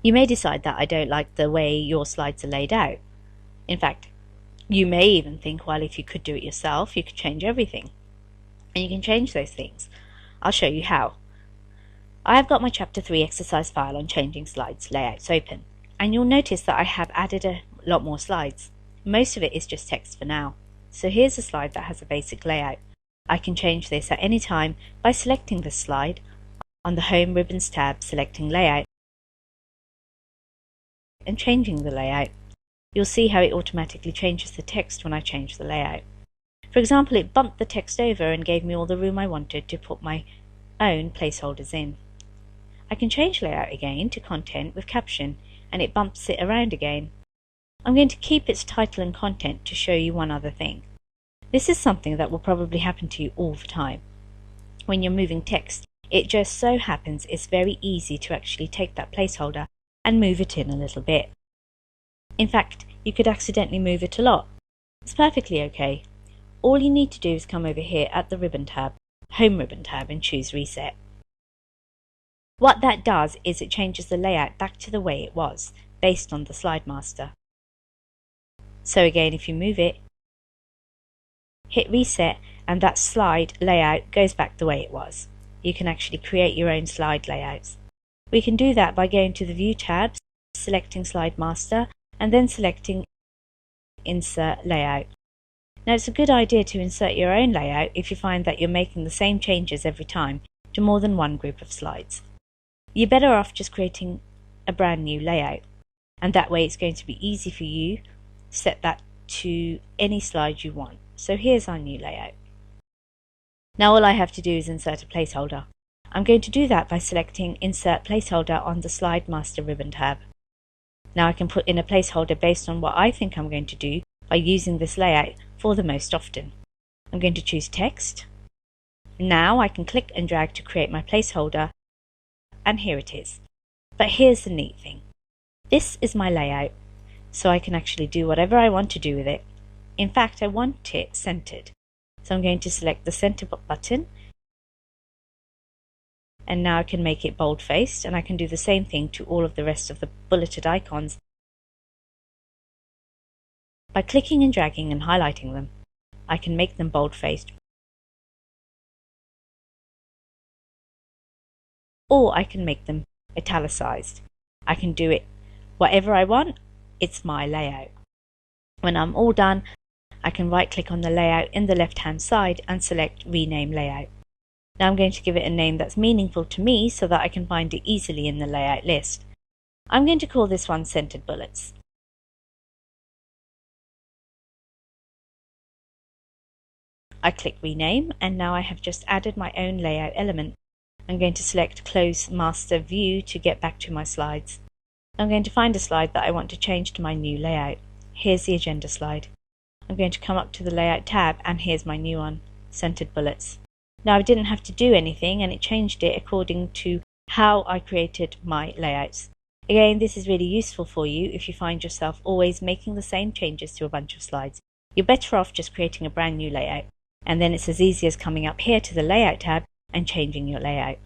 You may decide that I don't like the way your slides are laid out. In fact, you may even think, well, if you could do it yourself, you could change everything. And you can change those things. I'll show you how. I have got my Chapter 3 exercise file on changing slides layouts open, and you'll notice that I have added a lot more slides. Most of it is just text for now. So here's a slide that has a basic layout. I can change this at any time by selecting this slide on the Home Ribbons tab, selecting Layout, and changing the layout. You'll see how it automatically changes the text when I change the layout. For example, it bumped the text over and gave me all the room I wanted to put my own placeholders in. I can change layout again to content with caption, and it bumps it around again. I'm going to keep its title and content to show you one other thing. This is something that will probably happen to you all the time. When you're moving text, it just so happens it's very easy to actually take that placeholder and move it in a little bit. In fact, you could accidentally move it a lot. It's perfectly okay. All you need to do is come over here at the ribbon tab, Home Ribbon tab, and choose Reset. What that does is it changes the layout back to the way it was, based on the slide master. So again, if you move it, hit Reset, and that slide layout goes back the way it was. You can actually create your own slide layouts. We can do that by going to the View tab, selecting Slide Master, and then selecting Insert Layout. Now, it's a good idea to insert your own layout if you find that you're making the same changes every time to more than one group of slides. You're better off just creating a brand new layout, and that way it's going to be easy for you to set that to any slide you want. So here's our new layout. Now all I have to do is insert a placeholder. I'm going to do that by selecting Insert Placeholder on the Slide Master ribbon tab. Now I can put in a placeholder based on what I think I'm going to do by using this layout for the most often. I'm going to choose Text. Now I can click and drag to create my placeholder, and here it is. But here's the neat thing. This is my layout, so I can actually do whatever I want to do with it. In fact, I want it centered. So I'm going to select the Center button, and now I can make it bold-faced, and I can do the same thing to all of the rest of the bulleted icons by clicking and dragging and highlighting them. I can make them bold-faced, or I can make them italicized. I can do it whatever I want. It's my layout. When I'm all done, I can right-click on the layout in the left-hand side and select Rename Layout. Now I'm going to give it a name that's meaningful to me so that I can find it easily in the layout list. I'm going to call this one Centered Bullets. I click Rename, and now I have just added my own layout element. I'm going to select Close Master View to get back to my slides. I'm going to find a slide that I want to change to my new layout. Here's the agenda slide. I'm going to come up to the Layout tab, and here's my new one, Centered Bullets. Now I didn't have to do anything, and it changed it according to how I created my layouts. Again, this is really useful for you if you find yourself always making the same changes to a bunch of slides. You're better off just creating a brand new layout, and then it's as easy as coming up here to the Layout tab and changing your layout.